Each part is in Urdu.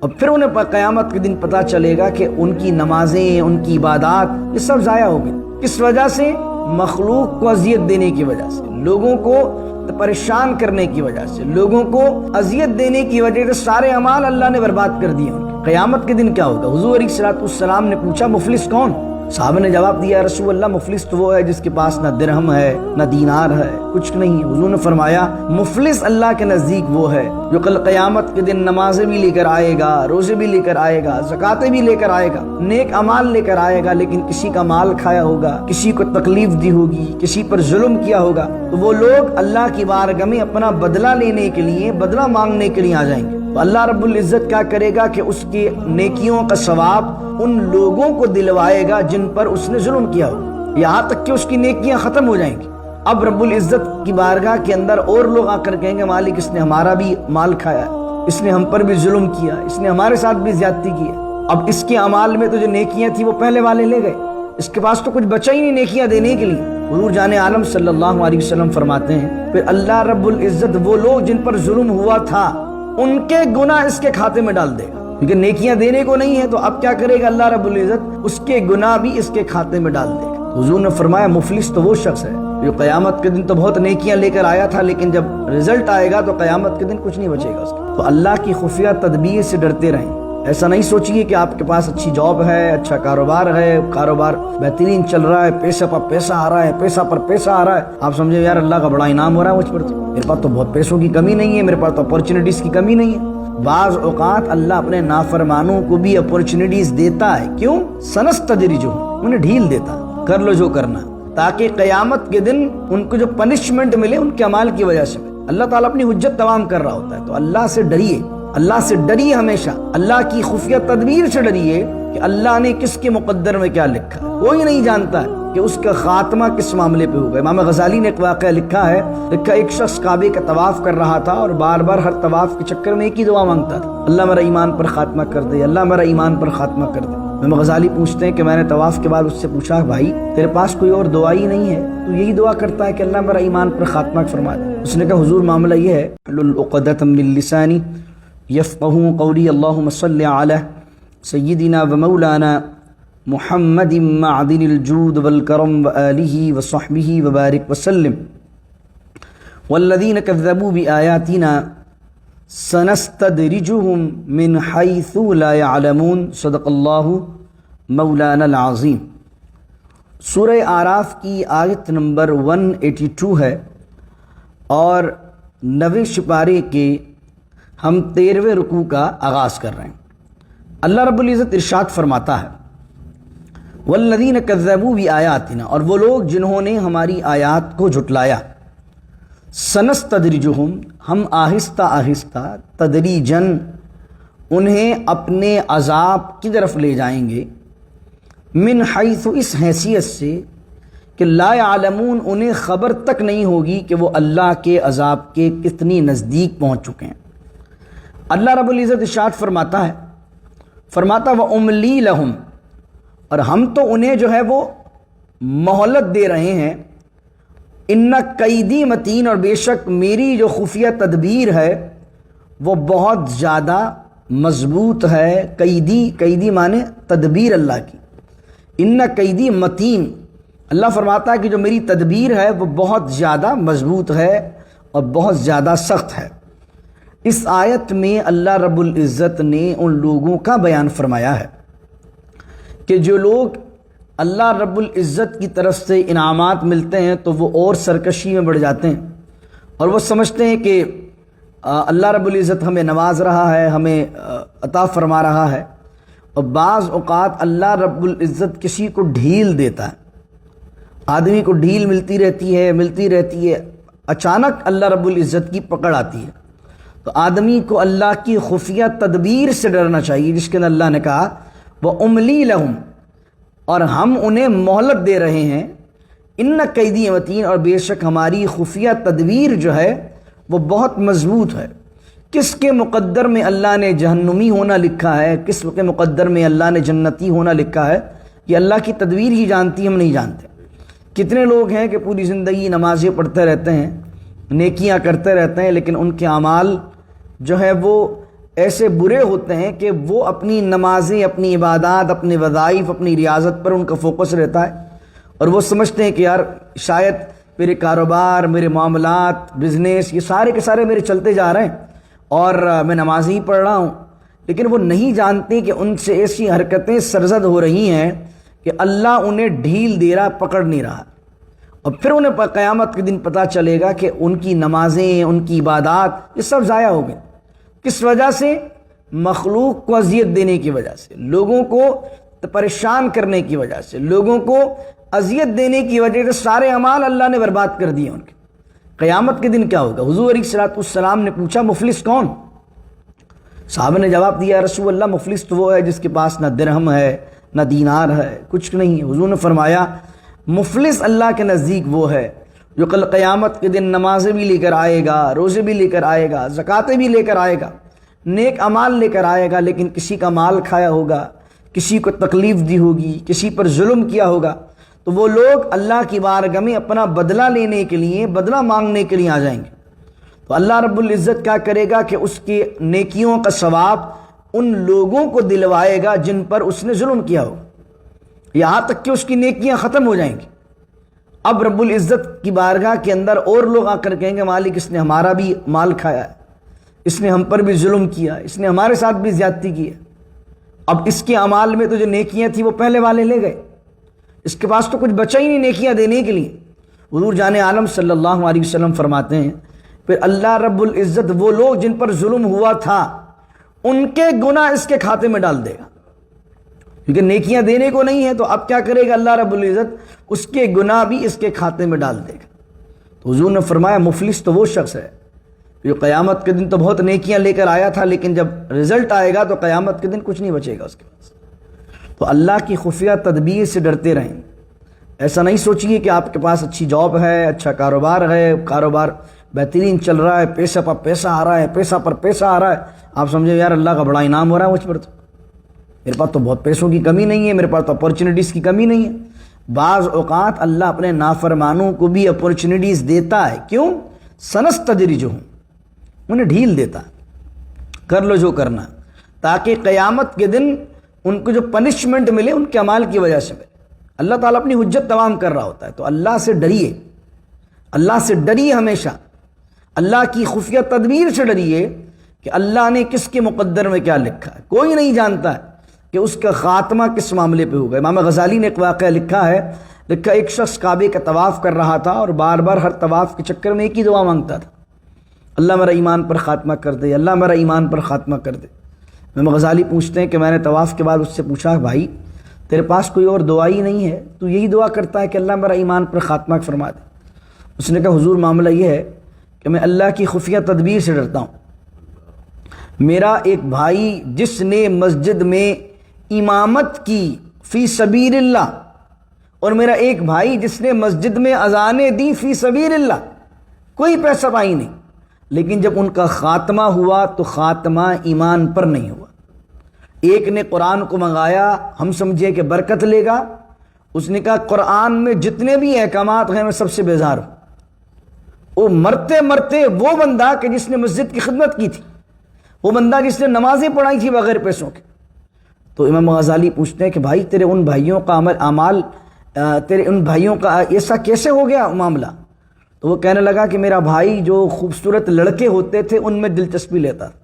اور پھر انہیں قیامت کے دن پتہ چلے گا کہ ان کی نمازیں، ان کی عبادات یہ سب ضائع ہو گئی۔ کس وجہ سے؟ مخلوق کو اذیت دینے کی وجہ سے، لوگوں کو پریشان کرنے کی وجہ سے، لوگوں کو اذیت دینے کی وجہ سے سارے اعمال اللہ نے برباد کر دیے۔ قیامت کے دن کیا ہوگا؟ حضور علیہ الصلوۃ والسلام نے پوچھا مفلس کون؟ صحابہ نے جواب دیا رسول اللہ مفلس تو وہ ہے جس کے پاس نہ درہم ہے نہ دینار ہے، کچھ نہیں۔ حضور نے فرمایا مفلس اللہ کے نزدیک وہ ہے جو کل قیامت کے دن نمازیں بھی لے کر آئے گا، روزے بھی لے کر آئے گا، زکاتیں بھی لے کر آئے گا، نیک اعمال لے کر آئے گا، لیکن کسی کا مال کھایا ہوگا، کسی کو تکلیف دی ہوگی، کسی پر ظلم کیا ہوگا، تو وہ لوگ اللہ کی بارگاہ میں اپنا بدلہ لینے کے لیے، بدلہ مانگنے کے لیے آ جائیں گے۔ تو اللہ رب العزت کیا کرے گا کہ اس کے نیکیوں کا ثواب ان لوگوں کو دلوائے گا جن پر اس نے ظلم کیا ہو، یہاں تک کہ اس کی نیکیاں ختم ہو جائیں گی۔ اب رب العزت کی بارگاہ کے اندر اور لوگ آ کر کہیں گے مالک اس نے ہمارا بھی مال کھایا ہے، اس نے ہم پر بھی ظلم کیا، اس نے ہمارے ساتھ بھی زیادتی کی ہے۔ اب اس کے اعمال میں تو جو نیکیاں تھیں وہ پہلے والے لے گئے، اس کے پاس تو کچھ بچا ہی نہیں نیکیاں دینے کے لیے۔ حضور جان عالم صلی اللہ علیہ وسلم فرماتے ہیں پھر اللہ رب العزت وہ لوگ جن پر ظلم ہوا تھا ان کے گناہ اس کے کھاتے میں ڈال دے گا، کیونکہ نیکیاں دینے کو نہیں ہے، تو اب کیا کرے گا اللہ رب العزت؟ اس کے گناہ بھی اس کے کھاتے میں ڈال دے گا۔ حضور نے فرمایا مفلس تو وہ شخص ہے جو قیامت کے دن تو بہت نیکیاں لے کر آیا تھا، لیکن جب رزلٹ آئے گا تو قیامت کے دن کچھ نہیں بچے گا اس کا۔ تو اللہ کی خفیہ تدبیر سے ڈرتے رہیں۔ ایسا نہیں سوچیے کہ آپ کے پاس اچھی جاب ہے، اچھا کاروبار ہے، کاروبار بہترین چل رہا ہے، پیسہ پر پیسہ آ رہا ہے، پیسہ پر پیسہ آ رہا ہے، آپ سمجھے یار اللہ کا بڑا انعام ہو رہا ہے مجھ پر، تو میرے پاس تو بہت پیسوں کی کمی نہیں ہے، میرے پاس تو اپورچونیٹیز کی کمی نہیں ہے۔ بعض اوقات اللہ اپنے نافرمانوں کو بھی اپورچونیٹیز دیتا ہے، کیوں؟ سنستدرجہم، انہیں ڈھیل دیتا ہے، کر لو جو کرنا، تاکہ قیامت کے دن ان کو جو پنشمنٹ ملے ان کے اعمال کی وجہ سے ملے۔ اللہ تعالیٰ اپنی حجت تمام کر رہا ہوتا ہے، تو اللہ سے ڈریے، اللہ سے ڈریے، ہمیشہ اللہ کی خفیہ تدبیر سے ڈریے کہ اللہ نے کس کے مقدر میں کیا لکھا ہے۔ کوئی نہیں جانتا ہے کہ اس کا خاتمہ کس معاملے پہ ہوگا۔ امام غزالی نے ایک واقعہ لکھا ہے، ایک شخص کعبے کا طواف کر رہا تھا اور بار بار ہر طواف کے چکر میں ایک ہی دعا مانگتا تھا، اللہ میرا ایمان پر خاتمہ کر دے، اللہ میرا ایمان پر خاتمہ کر دے۔ امام غزالی پوچھتے ہیں کہ میں نے طواف کے بعد اس سے پوچھا بھائی تیرے پاس کوئی اور دعا ہی نہیں ہے، تو یہی دعا کرتا ہے کہ اللہ میرا ایمان پر خاتمہ فرما دے؟ اس نے کہا حضور معاملہ یہ ہے احلل عقدۃ من لسانی یفقہوا قولی اللہم صلی علی سیدنا و مولانا محمد معدن الجود والکرم وآلہ وصحبہ وبارک وسلم والذین کذبوا بآیاتنا سنستدرجہم من حیث لا یعلمون صدق اللہ مولانا العظیم۔ سورہ اعراف کی آیت نمبر 182 ہے اور 9ویں سپارے کے ہم 13ویں رکوع کا آغاز کر رہے ہیں۔ اللہ رب العزت ارشاد فرماتا ہے والذین کذبوا بآیاتنا، اور وہ لوگ جنہوں نے ہماری آیات کو جھٹلایا، سنستدرجہم، ہم آہستہ آہستہ تدریجاً انہیں اپنے عذاب کی طرف لے جائیں گے، من حیث، اس حیثیت سے کہ لا یعلمون، انہیں خبر تک نہیں ہوگی کہ وہ اللہ کے عذاب کے کتنی نزدیک پہنچ چکے ہیں۔ اللہ رب العزت ارشاد فرماتا ہے، فرماتا وَأُمْلِي لَهُمْ، اور ہم تو انہیں جو ہے وہ مہلت دے رہے ہیں، ان قیدی متین، اور بے شک میری جو خفیہ تدبیر ہے وہ بہت زیادہ مضبوط ہے۔ قیدی مانے تدبیر اللہ کی، ان قیدی متین، اللہ فرماتا ہے کہ جو میری تدبیر ہے وہ بہت زیادہ مضبوط ہے اور بہت زیادہ سخت ہے۔ اس آیت میں اللہ رب العزت نے ان لوگوں کا بیان فرمایا ہے کہ جو لوگ اللہ رب العزت کی طرف سے انعامات ملتے ہیں تو وہ اور سرکشی میں بڑھ جاتے ہیں، اور وہ سمجھتے ہیں کہ اللہ رب العزت ہمیں نواز رہا ہے، ہمیں عطا فرما رہا ہے، اور بعض اوقات اللہ رب العزت کسی کو ڈھیل دیتا ہے، آدمی کو ڈھیل ملتی رہتی ہے، اچانک اللہ رب العزت کی پکڑ آتی ہے۔ تو آدمی کو اللہ کی خفیہ تدبیر سے ڈرنا چاہیے، جس کے اندر اللہ نے کہا وَأُمْلِي لَهُمْ، اور ہم انہیں مہلت دے رہے ہیں، ان قیدی متین، اور بے شک ہماری خفیہ تدبیر جو ہے وہ بہت مضبوط ہے۔ کس کے مقدر میں اللہ نے جہنمی ہونا لکھا ہے، کس کے مقدر میں اللہ نے جنتی ہونا لکھا ہے، یہ اللہ کی تدبیر ہی جانتی، ہم نہیں جانتے۔ کتنے لوگ ہیں کہ پوری زندگی نمازیں پڑھتے رہتے ہیں، نیکیاں کرتے رہتے ہیں، لیکن ان کے اعمال جو ہے وہ ایسے برے ہوتے ہیں کہ وہ اپنی نمازیں، اپنی عبادات، اپنے وظائف، اپنی ریاضت پر ان کا فوکس رہتا ہے، اور وہ سمجھتے ہیں کہ یار شاید میرے کاروبار، میرے معاملات، بزنس، یہ سارے کے سارے میرے چلتے جا رہے ہیں اور میں نماز ہی پڑھ رہا ہوں، لیکن وہ نہیں جانتے کہ ان سے ایسی حرکتیں سرزد ہو رہی ہیں کہ اللہ انہیں ڈھیل دے رہا، پکڑ نہیں رہا، اور پھر انہیں قیامت کے دن پتہ چلے گا کہ ان کی نمازیں، ان کی عبادات یہ سب ضائع ہو گئے۔ کس وجہ سے؟ مخلوق کو اذیت دینے کی وجہ سے، لوگوں کو پریشان کرنے کی وجہ سے، لوگوں کو اذیت دینے کی وجہ سے سارے اعمال اللہ نے برباد کر دیے ان کے۔ قیامت کے دن کیا ہوگا؟ حضور علیہ السلام نے پوچھا مفلس کون؟ صحابہ نے جواب دیا رسول اللہ مفلس تو وہ ہے جس کے پاس نہ درہم ہے، نہ دینار ہے، کچھ نہیں ہے۔ حضور نے فرمایا مفلس اللہ کے نزدیک وہ ہے جو کل قیامت کے دن نمازیں بھی لے کر آئے گا، روزے بھی لے کر آئے گا، زکاتیں بھی لے کر آئے گا، نیک اعمال لے کر آئے گا، لیکن کسی کا مال کھایا ہوگا، کسی کو تکلیف دی ہوگی، کسی پر ظلم کیا ہوگا، تو وہ لوگ اللہ کی بارگاہ میں اپنا بدلہ لینے کے لیے، بدلہ مانگنے کے لیے آ جائیں گے۔ تو اللہ رب العزت کیا کرے گا کہ اس کے نیکیوں کا ثواب ان لوگوں کو دلوائے گا جن پر اس نے ظلم کیا ہو، یہاں تک کہ اس کی نیکیاں ختم ہو جائیں گی۔ اب رب العزت کی بارگاہ کے اندر اور لوگ آ کر کہیں گے مالک اس نے ہمارا بھی مال کھایا ہے، اس نے ہم پر بھی ظلم کیا، اس نے ہمارے ساتھ بھی زیادتی کی ہے۔ اب اس کے اعمال میں تو جو نیکیاں تھیں وہ پہلے والے لے گئے، اس کے پاس تو کچھ بچا ہی نہیں نیکیاں دینے کے لیے۔ حضور جان عالم صلی اللہ علیہ وسلم فرماتے ہیں پھر اللہ رب العزت وہ لوگ جن پر ظلم ہوا تھا ان کے گناہ اس کے کھاتے میں ڈال دے گا، کیونکہ نیکیاں دینے کو نہیں ہے، تو اب کیا کرے گا اللہ رب العزت؟ اس کے گناہ بھی اس کے کھاتے میں ڈال دے گا۔ تو حضور نے فرمایا مفلس تو وہ شخص ہے جو قیامت کے دن تو بہت نیکیاں لے کر آیا تھا، لیکن جب رزلٹ آئے گا تو قیامت کے دن کچھ نہیں بچے گا اس کے پاس۔ تو اللہ کی خفیہ تدبیر سے ڈرتے رہیں۔ ایسا نہیں سوچیے کہ آپ کے پاس اچھی جاب ہے، اچھا کاروبار ہے، کاروبار بہترین چل رہا ہے، پیسہ پر پیسہ آ رہا ہے، پیسہ پر پیسہ آ رہا ہے، آپ سمجھے یار اللہ کا بڑا انعام ہو رہا ہے مجھ پر، تو میرے پاس تو بہت پیسوں کی کمی نہیں ہے، میرے پاس تو اپورچونیٹیز کی کمی نہیں ہے۔ بعض اوقات اللہ اپنے نافرمانوں کو بھی اپورچونیٹیز دیتا ہے، کیوں؟ سنستدرجہم، انہیں ڈھیل دیتا ہے، کر لو جو کرنا، تاکہ قیامت کے دن ان کو جو پنشمنٹ ملے ان کے اعمال کی وجہ سے ملے۔ اللہ تعالیٰ اپنی حجت تمام کر رہا ہوتا ہے، تو اللہ سے ڈریے، اللہ سے ڈریے ہمیشہ، اللہ کی خفیہ تدبیر سے ڈریے کہ اللہ نے کس کے مقدر میں کیا لکھا ہے۔ کوئی نہیں جانتا ہے کہ اس کا خاتمہ کس معاملے پہ ہوگا۔ امام غزالی نے ایک واقعہ لکھا ہے، ایک شخص کعبے کا طواف کر رہا تھا اور بار بار ہر طواف کے چکر میں ایک ہی دعا مانگتا تھا، اللہ میرا ایمان پر خاتمہ کر دے، اللہ میرا ایمان پر خاتمہ کر دے۔ امام غزالی پوچھتے ہیں کہ میں نے طواف کے بعد اس سے پوچھا بھائی تیرے پاس کوئی اور دعا ہی نہیں ہے، تو یہی دعا کرتا ہے کہ اللہ میرا ایمان پر خاتمہ فرما دے؟ اس نے کہا حضور معاملہ یہ ہے کہ میں اللہ کی خفیہ تدبیر سے ڈرتا ہوں۔ میرا ایک بھائی جس نے مسجد میں امامت کی فی سبیل اللہ، اور میرا ایک بھائی جس نے مسجد میں اذانیں دی فی سبیل اللہ، کوئی پیسہ پائی نہیں، لیکن جب ان کا خاتمہ ہوا تو خاتمہ ایمان پر نہیں ہوا۔ ایک نے قرآن کو منگایا، ہم سمجھے کہ برکت لے گا، اس نے کہا قرآن میں جتنے بھی احکامات ہیں میں سب سے بیزار ہوں۔ وہ مرتے مرتے وہ بندہ کہ جس نے مسجد کی خدمت کی تھی، وہ بندہ جس نے نمازیں پڑھائی تھی بغیر پیسوں کے۔ تو امام غزالی پوچھتے ہیں کہ بھائی تیرے ان بھائیوں کا اعمال، تیرے ان بھائیوں کا ایسا کیسے ہو گیا معاملہ؟ تو وہ کہنے لگا کہ میرا بھائی جو خوبصورت لڑکے ہوتے تھے ان میں دلچسپی لیتا تھا،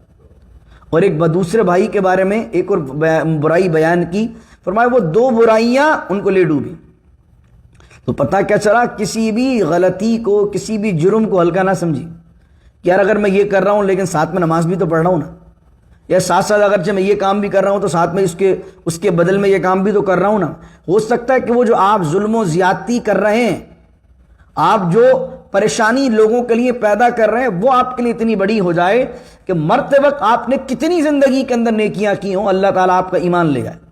اور ایک دوسرے بھائی کے بارے میں ایک اور برائی بیان کی، فرمایا وہ دو برائیاں ان کو لے ڈوبی۔ تو پتہ کیا چلا؟ کسی بھی غلطی کو، کسی بھی جرم کو ہلکا نہ سمجھی کہ یار اگر میں یہ کر رہا ہوں لیکن ساتھ میں نماز بھی تو پڑھ رہا ہوں نا، یا ساتھ ساتھ اگرچہ میں یہ کام بھی کر رہا ہوں تو ساتھ میں اس کے بدل میں یہ کام بھی تو کر رہا ہوں نا۔ ہو سکتا ہے کہ وہ جو آپ ظلم و زیادتی کر رہے ہیں، آپ جو پریشانی لوگوں کے لیے پیدا کر رہے ہیں، وہ آپ کے لیے اتنی بڑی ہو جائے کہ مرتے وقت آپ نے کتنی زندگی کے اندر نیکیاں کی ہوں، اللہ تعالیٰ آپ کا ایمان لے جائے۔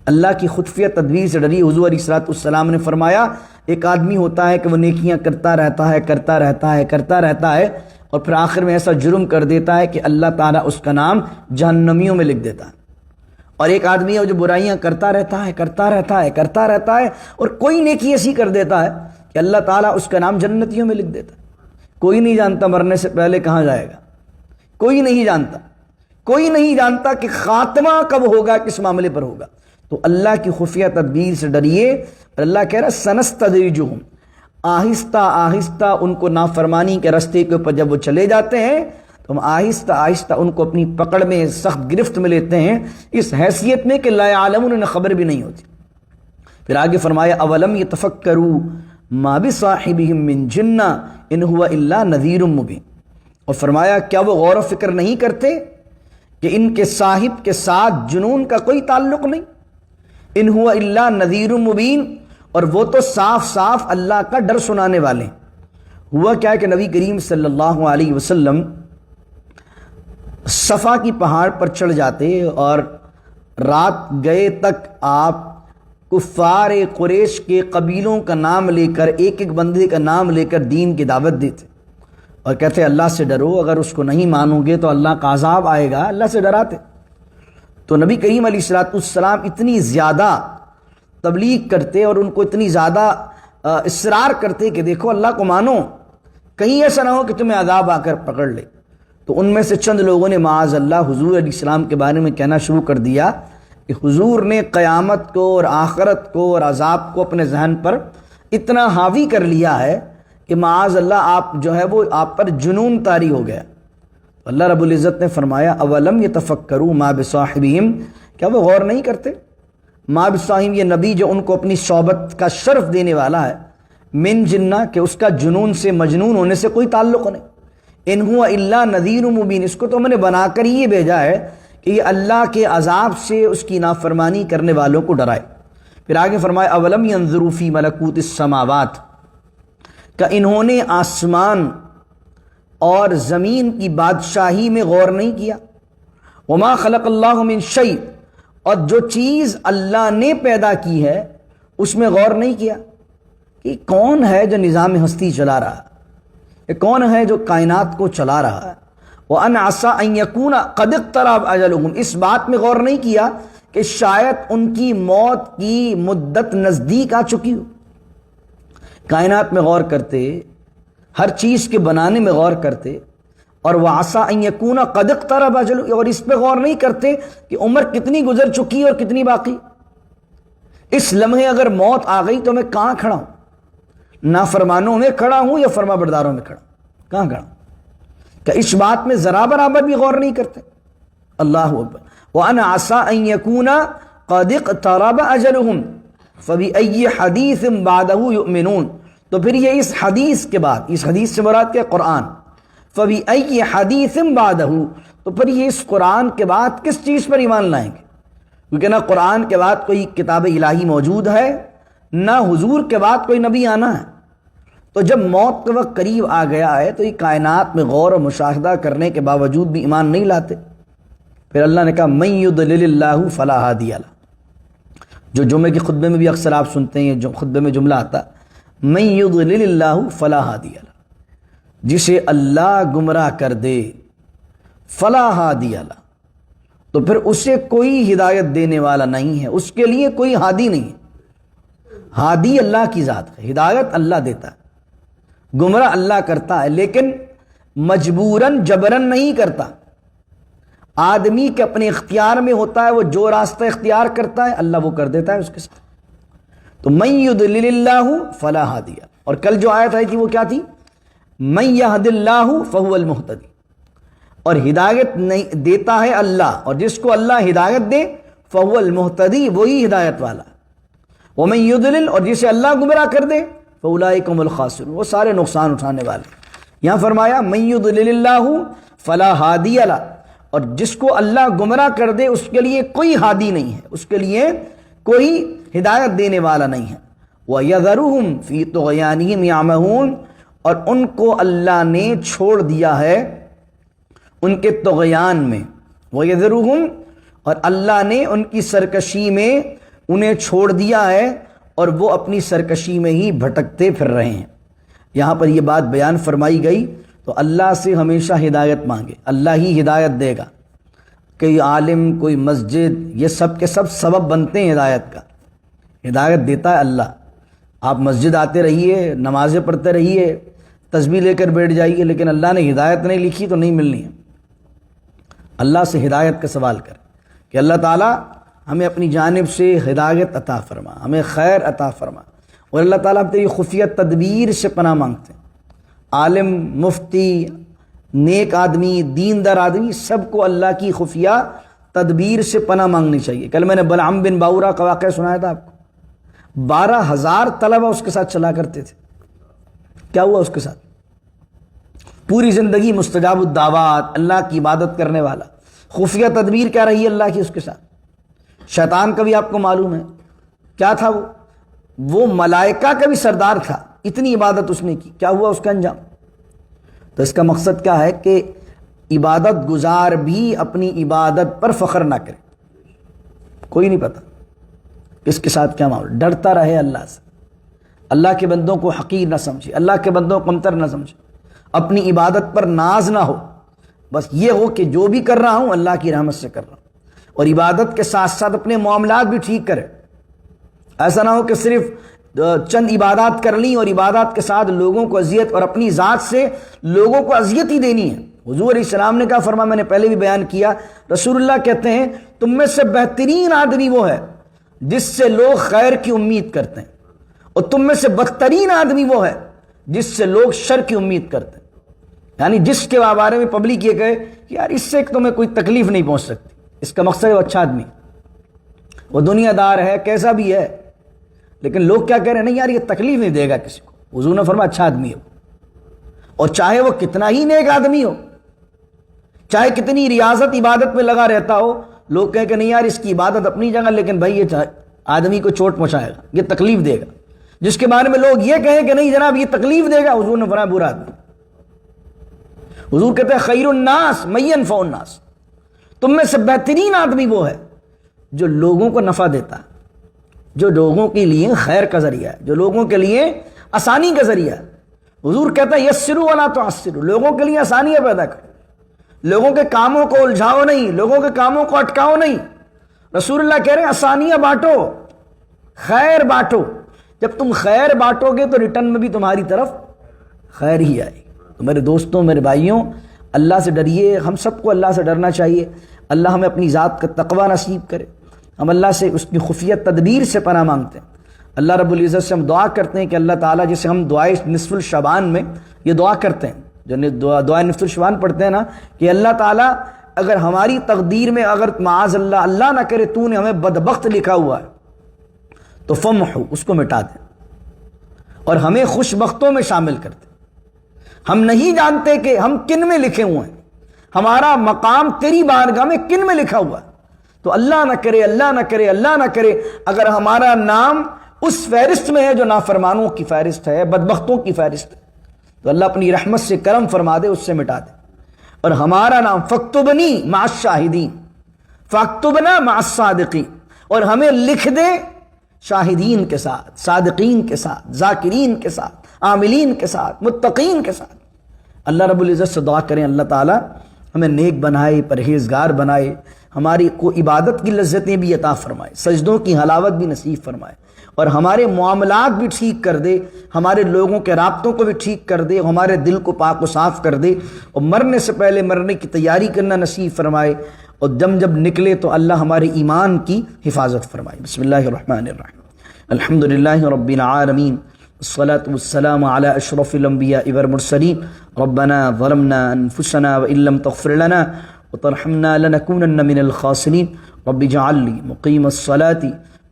اللہ کی خفیہ تدبیر سے ڈریے۔ حضور علیہ السلام نے فرمایا ایک آدمی ہوتا ہے کہ وہ نیکیاں کرتا رہتا ہے، کرتا رہتا ہے، کرتا رہتا ہے، اور پھر آخر میں ایسا جرم کر دیتا ہے کہ اللہ تعالیٰ اس کا نام جہنمیوں میں لکھ دیتا ہے۔ اور ایک آدمی ہے جو برائیاں کرتا رہتا ہے، کرتا رہتا ہے، کرتا رہتا ہے، اور کوئی نیکی ایسی کر دیتا ہے کہ اللہ تعالیٰ اس کا نام جنتیوں میں لکھ دیتا ہے۔ کوئی نہیں جانتا مرنے سے پہلے کہاں جائے گا، کوئی نہیں جانتا، کوئی نہیں جانتا کہ خاتمہ کب ہوگا، کس معاملے پر ہوگا۔ تو اللہ کی خفیہ تدبیر سے ڈریے، اور اللہ کہہ رہا سنستدرجہم، آہستہ آہستہ ان کو نافرمانی کے راستے کے اوپر جب وہ چلے جاتے ہیں تو ہم آہستہ آہستہ ان کو اپنی پکڑ میں، سخت گرفت میں لیتے ہیں، اس حیثیت میں کہ لا یعلمون، انہیں خبر بھی نہیں ہوتی۔ پھر آگے فرمایا اولم یتفکروا ما بصاحبہم من جنہ ان ہوا الا نذیر مبین، اور فرمایا کیا وہ غور و فکر نہیں کرتے کہ ان کے صاحب کے ساتھ جنون کا کوئی تعلق نہیں، ان ہوا الا نذیر مبین، اور وہ تو صاف صاف اللہ کا ڈر سنانے والے ہیں۔ ہوا کیا ہے کہ نبی کریم صلی اللہ علیہ وسلم صفا کی پہاڑ پر چڑھ جاتے اور رات گئے تک آپ کفار قریش کے قبیلوں کا نام لے کر، ایک ایک بندے کا نام لے کر دین کی دعوت دیتے اور کہتے اللہ سے ڈرو، اگر اس کو نہیں مانو گے تو اللہ کا عذاب آئے گا، اللہ سے ڈراتے۔ تو نبی کریم علیہ السلام اتنی زیادہ تبلیغ کرتے اور ان کو اتنی زیادہ اصرار کرتے کہ دیکھو اللہ کو مانو، کہیں ایسا نہ ہو کہ تمہیں عذاب آ کر پکڑ لے۔ تو ان میں سے چند لوگوں نے معاذ اللہ حضور علیہ السلام کے بارے میں کہنا شروع کر دیا کہ حضور نے قیامت کو اور آخرت کو اور عذاب کو اپنے ذہن پر اتنا حاوی کر لیا ہے کہ معاذ اللہ آپ جو ہے وہ آپ پر جنون طاری ہو گیا۔ اللہ رب العزت نے فرمایا اولم یتفکروا ما بصاحبہم، کیا وہ غور نہیں کرتے؟ ما بصاحب، یہ نبی جو ان کو اپنی صحبت کا شرف دینے والا ہے، من جنہ، کہ اس کا جنون سے، مجنون ہونے سے کوئی تعلق نہیں، ان ہوا الا نذیر مبین، اس کو تو میں نے بنا کر ہی یہ بھیجا ہے کہ یہ اللہ کے عذاب سے اس کی نافرمانی کرنے والوں کو ڈرائے۔ پھر آگے فرمایا اولم ینظروا فی ملکوت السماوات، کہ انہوں نے آسمان اور زمین کی بادشاہی میں غور نہیں کیا، وما خلق اللہ من شیء، اور جو چیز اللہ نے پیدا کی ہے اس میں غور نہیں کیا کہ کون ہے جو نظام ہستی چلا رہا ہے، کون ہے جو کائنات کو چلا رہا ہے۔ وَأَنْ عَسَىٰ أَن يَكُونَ قَدِ اقْتَرَبَ أَجَلُهُمْ، اس بات میں غور نہیں کیا کہ شاید ان کی موت کی مدت نزدیک آ چکی ہو۔ کائنات میں غور کرتے، ہر چیز کے بنانے میں غور کرتے، اور وَعَسَىٰ أَن يَكُونَ قَدِ اقْتَرَبَ أَجَلُهُمْ، اور اس پہ غور نہیں کرتے کہ عمر کتنی گزر چکی اور کتنی باقی۔ اس لمحے اگر موت آ گئی تو میں کہاں کھڑا ہوں؟ نافرمانوں میں کھڑا ہوں یا فرما برداروں میں کھڑا ہوں؟ کہاں کھڑا ہوں؟ کہ اس بات میں ذرا برابر بھی غور نہیں کرتے۔ اللہ اکبر۔ وَأَنْ عَسَىٰ أَن يَكُونَ قَدِ اقْتَرَبَ أَجَلُهُمْ فَبِأَيِّ حَدِيثٍ بَعْدَهُ يُؤْمِنُونَ، تو پھر یہ اس حدیث کے بعد، اس حدیث سے مراد کیا؟ قرآن۔ فَبِأَيِّ حَدِيثٍ بَعْدَهُ، تو پھر یہ اس قرآن کے بعد کس چیز پر ایمان لائیں گے؟ کیونکہ نہ قرآن کے بعد کوئی کتاب الہی موجود ہے، نہ حضور کے بعد کوئی نبی آنا ہے۔ تو جب موت کا وقت قریب آ گیا ہے تو یہ کائنات میں غور و مشاہدہ کرنے کے باوجود بھی ایمان نہیں لاتے۔ پھر اللہ نے کہا من یضلل اللہ فلا ہادی لہ، جو جمعے کے خطبے میں بھی اکثر آپ سنتے ہیں، جو خطبے میں جملہ آتا من یضلل اللہ فلا ہادی لہ، جسے اللہ گمراہ کر دے، فلا ہادی لہ، تو پھر اسے کوئی ہدایت دینے والا نہیں ہے، اس کے لیے کوئی ہادی نہیں ہے۔ ہادی اللہ کی ذات ہے، ہدایت اللہ دیتا ہے، گمراہ اللہ کرتا ہے، لیکن مجبوراً جبراً نہیں کرتا۔ آدمی کے اپنے اختیار میں ہوتا ہے، وہ جو راستہ اختیار کرتا ہے اللہ وہ کر دیتا ہے اس کے ساتھ۔ تو من یضلل اللہ فلا ہادی، اور کل جو آیت آئی تھی وہ کیا تھی؟ من یہد اللہ فہو المہتدی، اور ہدایت نہیں دیتا ہے اللہ، اور جس کو اللہ ہدایت دے فہو المہتدی، وہی ہدایت والا۔ ومن یضلل، اور جسے اللہ گمراہ کر دے فاولئک هم الخاسرون، وہ سارے نقصان اٹھانے والے۔ یہاں فرمایا من یضلل اللہ فلا ہادی لہ، اور جس کو اللہ گمراہ کر دے اس کے لیے کوئی ہادی نہیں ہے، اس کے لیے کوئی ہدایت دینے والا نہیں ہے۔ وَيَذَرُهُمْ فِي طُغْيَانِهِمْ يَعْمَهُونَ، اور ان کو اللہ نے چھوڑ دیا ہے ان کے طغیان میں۔ وَيَذَرُهُمْ، اور اللہ نے ان کی سرکشی میں انہیں چھوڑ دیا ہے، اور وہ اپنی سرکشی میں ہی بھٹکتے پھر رہے ہیں۔ یہاں پر یہ بات بیان فرمائی گئی تو اللہ سے ہمیشہ ہدایت مانگے، اللہ ہی ہدایت دے گا۔ کوئی عالم، کوئی مسجد، یہ سب کے سب سبب بنتے ہیں ہدایت کا، ہدایت دیتا ہے اللہ۔ آپ مسجد آتے رہیے، نمازیں پڑھتے رہیے، تسبیح لے کر بیٹھ جائیے، لیکن اللہ نے ہدایت نہیں لکھی تو نہیں ملنی ہے۔ اللہ سے ہدایت کا سوال کریں کہ اللہ تعالیٰ ہمیں اپنی جانب سے ہدایت عطا فرما، ہمیں خیر عطا فرما. اور اللہ تعالیٰ ہم یہ خفیہ تدبیر سے پناہ مانگتے ہیں. عالم، مفتی، نیک آدمی، دیندار آدمی، سب کو اللہ کی خفیہ تدبیر سے پناہ مانگنی چاہیے. کل میں نے بلعم بن باورا کا واقعہ سنایا تھا آپ کو. 12,000 طلبہ اس کے ساتھ چلا کرتے تھے. کیا ہوا اس کے ساتھ؟ پوری زندگی مستجاب الدعوات، اللہ کی عبادت کرنے والا. خفیہ تدبیر کیا رہی اللہ کی اس کے ساتھ؟ شیطان کا بھی آپ کو معلوم ہے کیا تھا. وہ ملائکہ کا بھی سردار تھا. اتنی عبادت اس نے کی. کیا ہوا اس کا انجام؟ تو اس کا مقصد کیا ہے کہ عبادت گزار بھی اپنی عبادت پر فخر نہ کرے. کوئی نہیں پتا کس کے ساتھ کیا معاملہ. ڈرتا رہے اللہ سے. اللہ کے بندوں کو حقیر نہ سمجھے، اللہ کے بندوں کو کمتر نہ سمجھے. اپنی عبادت پر ناز نہ ہو. بس یہ ہو کہ جو بھی کر رہا ہوں اللہ کی رحمت سے کر رہا ہوں. اور عبادت کے ساتھ ساتھ اپنے معاملات بھی ٹھیک کرے. ایسا نہ ہو کہ صرف چند عبادات کر لیں اور عبادات کے ساتھ لوگوں کو اذیت اور اپنی ذات سے لوگوں کو اذیت ہی دینی ہے. حضور علیہ السلام نے کہا، فرمایا، میں نے پہلے بھی بیان کیا، رسول اللہ کہتے ہیں تم میں سے بہترین آدمی وہ ہے جس سے لوگ خیر کی امید کرتے ہیں، اور تم میں سے بدترین آدمی وہ ہے جس سے لوگ شر کی امید کرتے ہیں. یعنی جس کے بارے میں پبلک یہ کہے کہ یار اس سے تمہیں کوئی تکلیف نہیں پہنچ سکتی، اس کا مقصد ہے وہ اچھا آدمی، وہ دنیا دار ہے، کیسا بھی ہے. لیکن لوگ کیا کہہ رہے ہیں، نہیں یار یہ تکلیف نہیں دے گا کسی کو. حضور نے فرمایا اچھا آدمی ہے. اور چاہے وہ کتنا ہی نیک آدمی ہو، چاہے کتنی ریاضت عبادت میں لگا رہتا ہو، لوگ کہیں کہ نہیں یار اس کی عبادت اپنی جگہ، لیکن بھائی یہ آدمی کو چوٹ پہنچائے گا، یہ تکلیف دے گا. جس کے بارے میں لوگ یہ کہیں کہ نہیں جناب یہ تکلیف دے گا، حضور نے فرمایا برا آدمی. حضور کہتے ہیں خیر الناس من ينفع الناس. تم میں سے بہترین آدمی وہ ہے جو لوگوں کو نفع دیتا ہے، جو لوگوں کے لیے خیر کا ذریعہ ہے، جو لوگوں کے لیے آسانی کا ذریعہ ہے. حضور کہتا ہے یسروا ولا تعسروا. لوگوں کے لیے آسانیاں پیدا کرو، لوگوں کے کاموں کو الجھاؤ نہیں، لوگوں کے کاموں کو اٹکاؤ نہیں. رسول اللہ کہہ رہے ہیں آسانیاں بانٹو، خیر بانٹو. جب تم خیر بانٹو گے تو ریٹرن میں بھی تمہاری طرف خیر ہی آئے گی. تو میرے دوستوں، میرے بھائیوں، اللہ سے ڈریے. ہم سب کو اللہ سے ڈرنا چاہیے. اللہ ہمیں اپنی ذات کا تقوی نصیب کرے. ہم اللہ سے اس کی خفیہ تدبیر سے پناہ مانگتے ہیں. اللہ رب العزت سے ہم دعا کرتے ہیں کہ اللہ تعالیٰ، جسے ہم دعائے نصف الشعبان میں یہ دعا کرتے ہیں، جو دعائے نصف الشعبان پڑھتے ہیں نا، کہ اللہ تعالیٰ اگر ہماری تقدیر میں اگر معاذ اللہ اللہ نہ کرے تو نے ہمیں بدبخت لکھا ہوا ہے تو فمحو، اس کو مٹا دیں اور ہمیں خوش بختوں میں شامل کر دیں. ہم نہیں جانتے کہ ہم کن میں لکھے ہوئے ہیں، ہمارا مقام تیری بارگاہ میں کن میں لکھا ہوا ہے. تو اللہ نہ کرے، اللہ نہ کرے، اللہ نہ کرے اگر ہمارا نام اس فہرست میں ہے جو نافرمانوں کی فہرست ہے، بدبختوں کی فہرست ہے، تو اللہ اپنی رحمت سے کرم فرما دے، اس سے مٹا دے. اور ہمارا نام فاکتبنی مع الشاہدین، فاکتبنا مع الصادقین، اور ہمیں لکھ دے شاہدین کے ساتھ، صادقین کے ساتھ، ذاکرین کے ساتھ، عاملین کے ساتھ، متقین کے ساتھ. اللہ رب العزت سے دعا کریں اللہ تعالیٰ ہمیں نیک بنائے، پرہیزگار بنائے، ہماری کو عبادت کی لذتیں بھی عطا فرمائے، سجدوں کی حلاوت بھی نصیب فرمائے، اور ہمارے معاملات بھی ٹھیک کر دے، ہمارے لوگوں کے رابطوں کو بھی ٹھیک کر دے، ہمارے دل کو پاک و صاف کر دے، اور مرنے سے پہلے مرنے کی تیاری کرنا نصیب فرمائے، اور جب نکلے تو اللہ ہمارے ایمان کی حفاظت فرمائے. بسم اللہ الرحمن الرحیم. الحمدللہ رب العالمین، الصلاة والسلام على اشرف الانبیاء والمرسلین. ربنا ظلمنا انفسنا وان لم تغفر لنا وترحمنا لنكونن من الخاسرین. رب اجعل لي مقيم الصلاة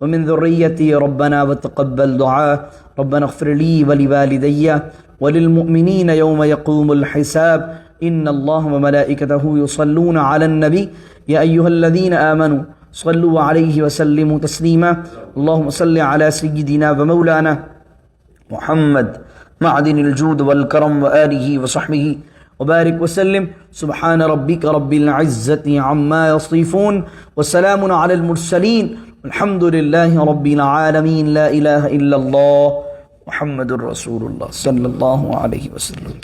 ومن ذريتي ربنا وتقبل دعاء. ربنا اغفر لي ولوالدي وللمؤمنين يوم يقوم الحساب. ان الله وملائكته يصلون على النبي يا ايها الذين آمنوا صلوا عليه وسلموا تسليما. اللهم صل على سيدنا ومولانا محمد معدن الجود والكرم وآله وصحبه وبارك وسلم. سبحان ربك رب العزة عما يصفون وسلام على المرسلين الحمد لله رب العالمين. لا إله إلا الله محمد رسول الله صلى الله عليه وسلم.